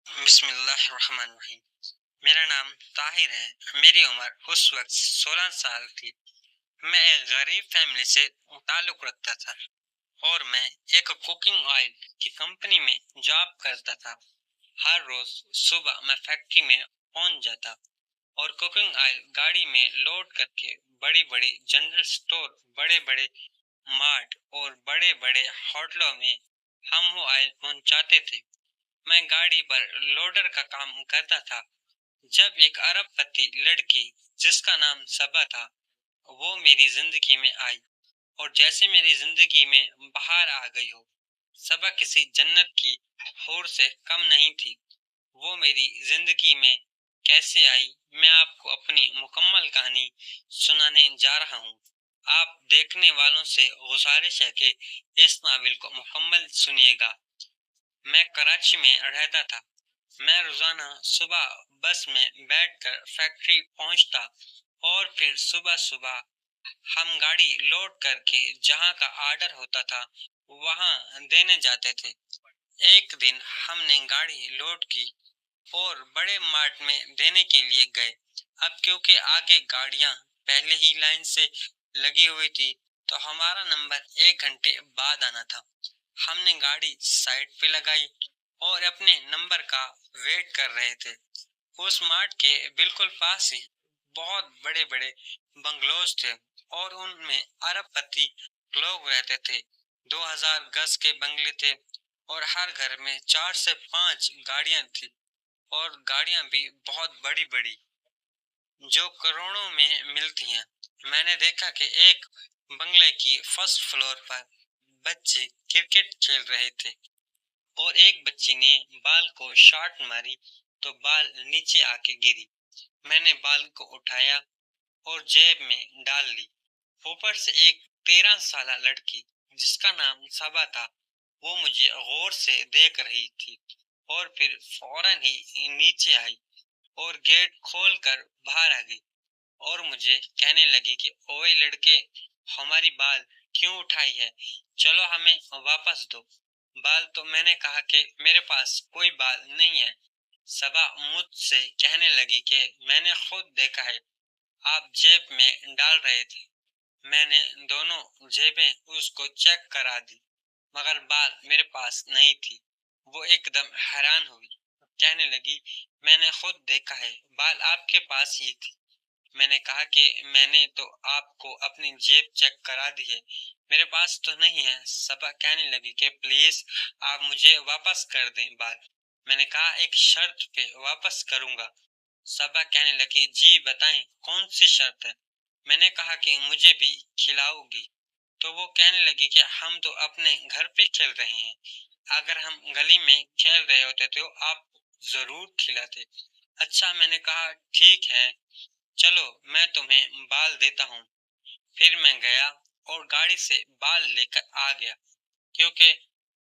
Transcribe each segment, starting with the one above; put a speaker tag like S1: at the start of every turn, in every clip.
S1: بسم اللہ الرحمن الرحیم۔ میرا نام طاہر ہے۔ میری عمر اس وقت 16 سال تھی۔ میں ایک غریب فیملی سے تعلق رکھتا تھا اور میں ایک کوکنگ آئل کی کمپنی میں جاب کرتا تھا۔ ہر روز صبح میں فیکٹری میں پہنچ جاتا اور کوکنگ آئل گاڑی میں لوڈ کر کے بڑی بڑی جنرل سٹور، بڑے بڑے مارٹ اور بڑے بڑے ہوٹلوں میں ہم وہ آئل پہنچاتے تھے۔ میں گاڑی پر لوڈر کا کام کرتا تھا جب ایک ارب پتی لڑکی جس کا نام صبا تھا وہ میری زندگی میں آئی اور جیسے میری زندگی میں بہار آ گئی ہو۔ صبا کسی جنت کی حور سے کم نہیں تھی۔ وہ میری زندگی میں کیسے آئی، میں آپ کو اپنی مکمل کہانی سنانے جا رہا ہوں۔ آپ دیکھنے والوں سے گزارش ہے کہ اس ناول کو مکمل سنیے گا۔ میں کراچی میں رہتا تھا۔ میں روزانہ صبح بس میں بیٹھ کر فیکٹری پہنچتا اور پھر صبح صبح ہم گاڑی لوڈ کر کے جہاں کا آرڈر ہوتا تھا وہاں دینے جاتے تھے۔ ایک دن ہم نے گاڑی لوڈ کی اور بڑے مارٹ میں دینے کے لیے گئے۔ اب کیونکہ آگے گاڑیاں پہلے ہی لائن سے لگی ہوئی تھی تو ہمارا نمبر 1 گھنٹے بعد آنا تھا۔ ہم نے گاڑی سائڈ پہ لگائی اور اپنے نمبر کا ویٹ کر رہے تھے۔ اس مارٹ کے بالکل پاس ہی بہت بڑے بڑے بنگلوز تھے اور ان میں ارب پتی لوگ رہتے تھے۔ 2000 گز کے بنگلے تھے اور ہر گھر میں 4 سے 5 گاڑیاں تھی اور گاڑیاں بھی بہت بڑی بڑی جو کروڑوں میں ملتی ہیں۔ میں نے دیکھا کہ ایک بنگلے کی فرسٹ فلور پر بچے کرکٹ کھیل رہے تھے اور ایک بچی نے بال کو شاٹ ماری تو بال نیچے آ کے گری۔ میں نے بال کو اٹھایا اور جیب میں ڈال لی۔ اوپر سے ایک 13 سالہ لڑکی جس کا نام صبا تھا وہ مجھے غور سے دیکھ رہی تھی اور پھر فوراً ہی نیچے آئی اور گیٹ کھول کر باہر آ گئی اور مجھے کہنے لگی کہ اوئے لڑکے، ہماری بال کیوں اٹھائی ہے، چلو ہمیں واپس دو بال۔ تو میں نے کہا کہ میرے پاس کوئی بال نہیں ہے۔ صبا مجھ سے کہنے لگی کہ میں نے خود دیکھا ہے، آپ جیب میں ڈال رہے تھے۔ میں نے دونوں جیبیں اس کو چیک کرا دی مگر بال میرے پاس نہیں تھی۔ وہ ایک دم حیران ہوئی، کہنے لگی میں نے خود دیکھا ہے، بال آپ کے پاس ہی تھی۔ میں نے کہا کہ میں نے تو آپ کو اپنی جیب چیک کرا دی ہے، میرے پاس تو نہیں ہے۔ صبا کہنے لگی کہ پلیز آپ مجھے واپس کر دیں بال۔ میں نے کہا ایک شرط پہ واپس کروں گا۔ صبا کہنے لگی جی بتائیں کون سی شرط ہے۔ میں نے کہا کہ مجھے بھی کھلاؤ گی۔ تو وہ کہنے لگی کہ ہم تو اپنے گھر پہ کھیل رہے ہیں، اگر ہم گلی میں کھیل رہے ہوتے تو آپ ضرور کھلاتے۔ اچھا، میں نے کہا ٹھیک ہے، چلو میں تمہیں بال دیتا ہوں۔ پھر میں گیا اور گاڑی سے بال لے کر آ گیا کیونکہ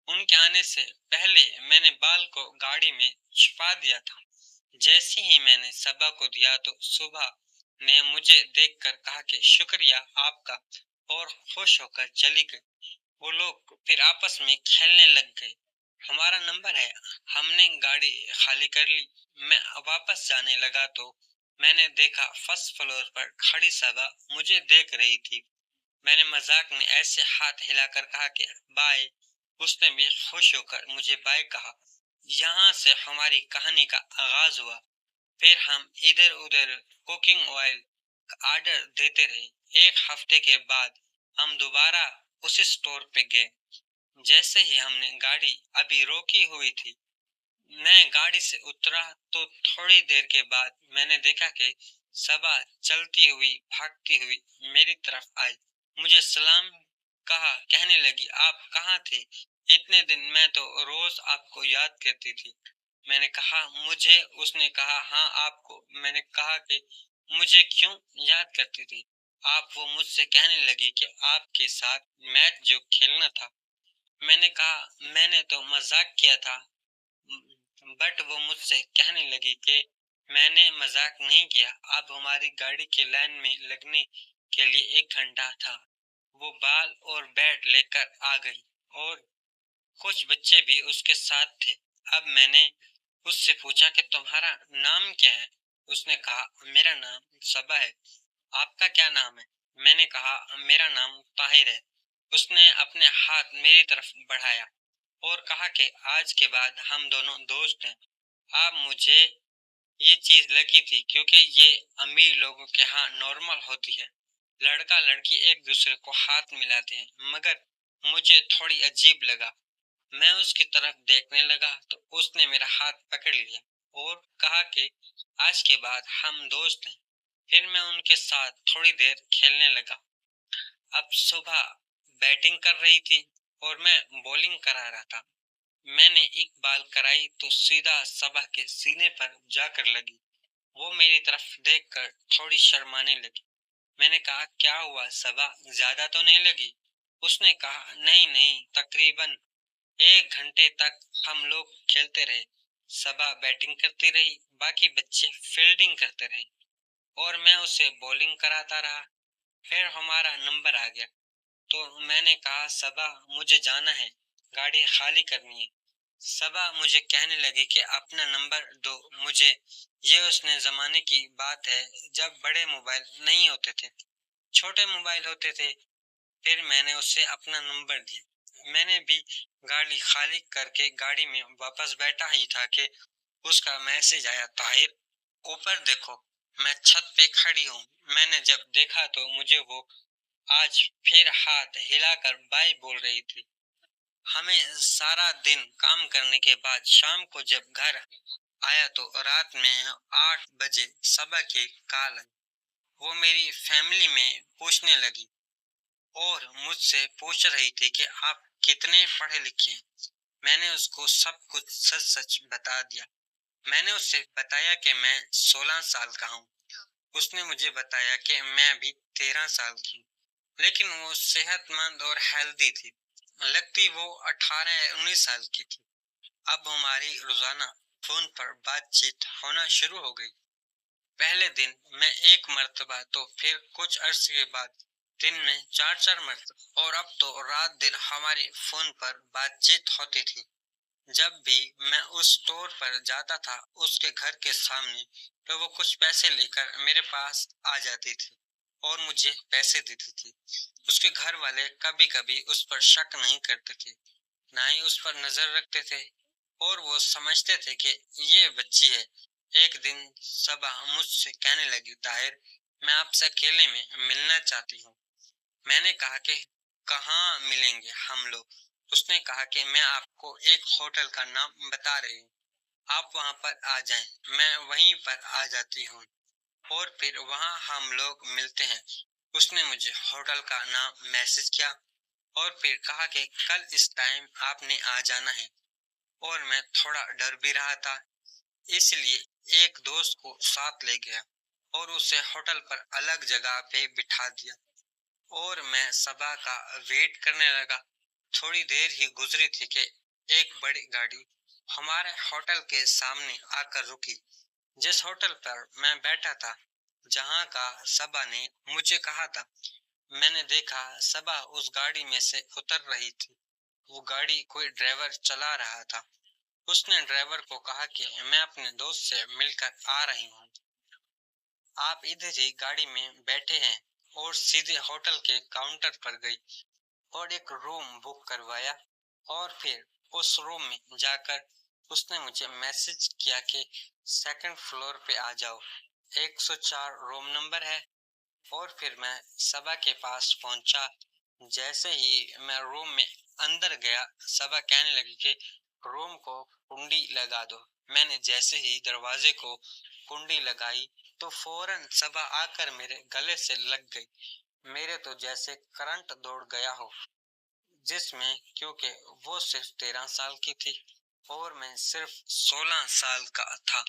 S1: ان کے آنے سے پہلے میں نے بال کو گاڑی میں چھپا دیا تھا۔ جیسے ہی میں نے صبا کو دیا تو صبح نے مجھے دیکھ کر کہا کہ شکریہ آپ کا اور خوش ہو کر چلی گئی۔ وہ لوگ پھر آپس میں کھیلنے لگ گئے۔ ہمارا نمبر ہے، ہم نے گاڑی خالی کر لی۔ میں واپس جانے لگا تو میں نے دیکھا فرسٹ فلور پر کھڑی صبا مجھے دیکھ رہی تھی۔ میں نے مذاق میں ایسے ہاتھ ہلا کر کہا کہ بائے۔ اس نے بھی خوش ہو کر مجھے بائے کہا۔ یہاں سے ہماری کہانی کا آغاز ہوا۔ پھر ہم ادھر ادھر کوکنگ آئل کا آرڈر دیتے رہے۔ ایک ہفتے کے بعد ہم دوبارہ اسی سٹور پہ گئے۔ جیسے ہی ہم نے گاڑی ابھی روکی ہوئی تھی، میں گاڑی سے اترا تو تھوڑی دیر کے بعد میں نے دیکھا کہ صبا چلتی ہوئی بھاگتی ہوئی میری طرف آئی، مجھے سلام کہا، کہنے لگی آپ کہاں تھے اتنے دن، میں تو روز آپ کو یاد کرتی تھی۔ میں نے کہا مجھے؟ اس نے کہا ہاں آپ کو۔ میں نے کہا کہ مجھے کیوں یاد کرتی تھی آپ؟ وہ مجھ سے کہنے لگی کہ آپ کے ساتھ میچ جو کھیلنا تھا۔ میں نے کہا میں نے تو مذاق کیا تھا، بٹ وہ مجھ سے کہنے لگی کہ میں نے مذاق نہیں کیا، اب ہماری گاڑی کی لائن میں لگنے کے لیے 1 گھنٹہ تھا۔ وہ بال اور بیٹ لے کر آ گئی اور کچھ بچے بھی اس کے ساتھ تھے۔ اب میں نے اس سے پوچھا کہ تمہارا نام کیا ہے؟ اس نے کہا میرا نام صبا ہے۔ آپ کا کیا نام ہے؟ میں نے کہا میرا نام طاہر ہے۔ اس نے اپنے ہاتھ میری طرف بڑھایا اور کہا کہ آج کے بعد ہم دونوں دوست ہیں۔ اب مجھے یہ چیز لگی تھی کیونکہ یہ امیر لوگوں کے ہاں نارمل ہوتی ہے، لڑکا لڑکی ایک دوسرے کو ہاتھ ملاتے ہیں، مگر مجھے تھوڑی عجیب لگا۔ میں اس کی طرف دیکھنے لگا تو اس نے میرا ہاتھ پکڑ لیا اور کہا کہ آج کے بعد ہم دوست ہیں۔ پھر میں ان کے ساتھ تھوڑی دیر کھیلنے لگا۔ اب صبح بیٹنگ کر رہی تھی اور میں بولنگ کرا رہا تھا۔ میں نے ایک بال کرائی تو سیدھا صبح کے سینے پر جا کر لگی۔ وہ میری طرف دیکھ کر تھوڑی شرمانے لگی۔ میں نے کہا کیا ہوا صبا، زیادہ تو نہیں لگی؟ اس نے کہا نہیں، تقریباً 1 گھنٹے تک ہم لوگ کھیلتے رہے۔ صبا بیٹنگ کرتی رہی، باقی بچے فیلڈنگ کرتے رہے اور میں اسے بولنگ کراتا رہا۔ پھر ہمارا نمبر آ گیا تو میں نے کہا صبا مجھے جانا ہے، گاڑی خالی کرنی ہے۔ صبا مجھے کہنے لگی کہ اپنا نمبر دو مجھے۔ یہ اس نے زمانے کی بات ہے جب بڑے موبائل نہیں ہوتے تھے، چھوٹے موبائل ہوتے تھے۔ پھر میں نے اسے اپنا نمبر دیا۔ میں نے بھی گاڑی خالی کر کے گاڑی میں واپس بیٹھا ہی تھا کہ اس کا میسج آیا، طاہر اوپر دیکھو، میں چھت پہ کھڑی ہوں۔ میں نے جب دیکھا تو مجھے وہ آج پھر ہاتھ ہلا کر بائے بول رہی تھی۔ ہمیں سارا دن کام کرنے کے بعد شام کو جب گھر آیا تو رات میں 8 بجے صبح کی کال آئی۔ وہ میری فیملی میں پوچھنے لگی اور مجھ سے پوچھ رہی تھی کہ آپ کتنے پڑھے لکھے ہیں۔ میں نے اس کو سب کچھ سچ سچ بتا دیا۔ میں نے اس سے بتایا کہ میں 16 سال کا ہوں۔ اس نے مجھے بتایا کہ میں ابھی 13 سال کی ہوں، لیکن وہ صحت مند اور ہیلدی تھی، لگتی وہ 18-19 سال کی تھی۔ اب ہماری روزانہ فون پر بات چیت ہونا شروع ہو گئی۔ پہلے دن میں 1 مرتبہ تو پھر کچھ عرصے کے بعد دن میں 4 مرتبہ، اور اب تو رات دن ہماری فون پر بات چیت ہوتی تھی۔ جب بھی میں اس اسٹور پر جاتا تھا اس کے گھر کے سامنے تو وہ کچھ پیسے لے کر میرے پاس آ جاتی تھی اور مجھے پیسے دیتی تھی۔ اس کے گھر والے کبھی کبھی اس پر شک نہیں کرتے تھے، نہ ہی اس پر نظر رکھتے تھے، اور وہ سمجھتے تھے کہ یہ بچی ہے۔ ایک دن صبح مجھ سے کہنے لگی طاہر میں آپ سے اکیلے میں ملنا چاہتی ہوں۔ میں نے کہا کہ کہاں ملیں گے ہم لوگ؟ اس نے کہا کہ میں آپ کو ایک ہوٹل کا نام بتا رہی ہوں، آپ وہاں پر آ جائیں۔ میں وہیں پر آ جاتی ہوں اور پھر وہاں ہم لوگ ملتے ہیں۔ اس نے مجھے ہوٹل کا نام میسج کیا اور پھر کہا کہ کل اس ٹائم آپ نے آ جانا ہے، اور میں تھوڑا ڈر بھی رہا تھا، اس لیے ایک دوست کو ساتھ لے گیا اور اسے ہوٹل پر الگ جگہ پہ بٹھا دیا اور میں صبح کا ویٹ کرنے لگا۔ تھوڑی دیر ہی گزری تھی کہ ایک بڑی گاڑی ہمارے ہوٹل کے سامنے آ کر رکی۔ جس ہوٹل پر میں بیٹھا تھا، جہاں کا صبا نے مجھے کہا تھا، میں نے دیکھا صبا اس گاڑی میں سے اتر رہی تھی۔ وہ گاڑی کوئی ڈرائیور چلا رہا تھا۔ اس نے ڈرائیور کو کہا کہ میں اپنے دوست سے مل کر آ رہی ہوں، آپ ادھر ہی گاڑی میں بیٹھے ہیں، اور سیدھے ہوٹل کے کاؤنٹر پر گئی اور ایک روم بک کروایا، اور پھر اس روم میں جا کر اس نے مجھے میسج کیا کہ 2nd فلور پہ آ جاؤ، 104 روم نمبر ہے۔ اور پھر میں صبا کے پاس پہنچا۔ جیسے ہی میں روم میں اندر گیا، صبا کہنے لگی کہ روم کو کنڈی لگا دو۔ میں نے جیسے ہی دروازے کو کنڈی لگائی تو فوراً صبا آ کر میرے گلے سے لگ گئی۔ میرے تو جیسے کرنٹ دوڑ گیا ہو جس میں، کیونکہ وہ صرف 13 سال کی تھی اور میں صرف 16 سال کا تھا۔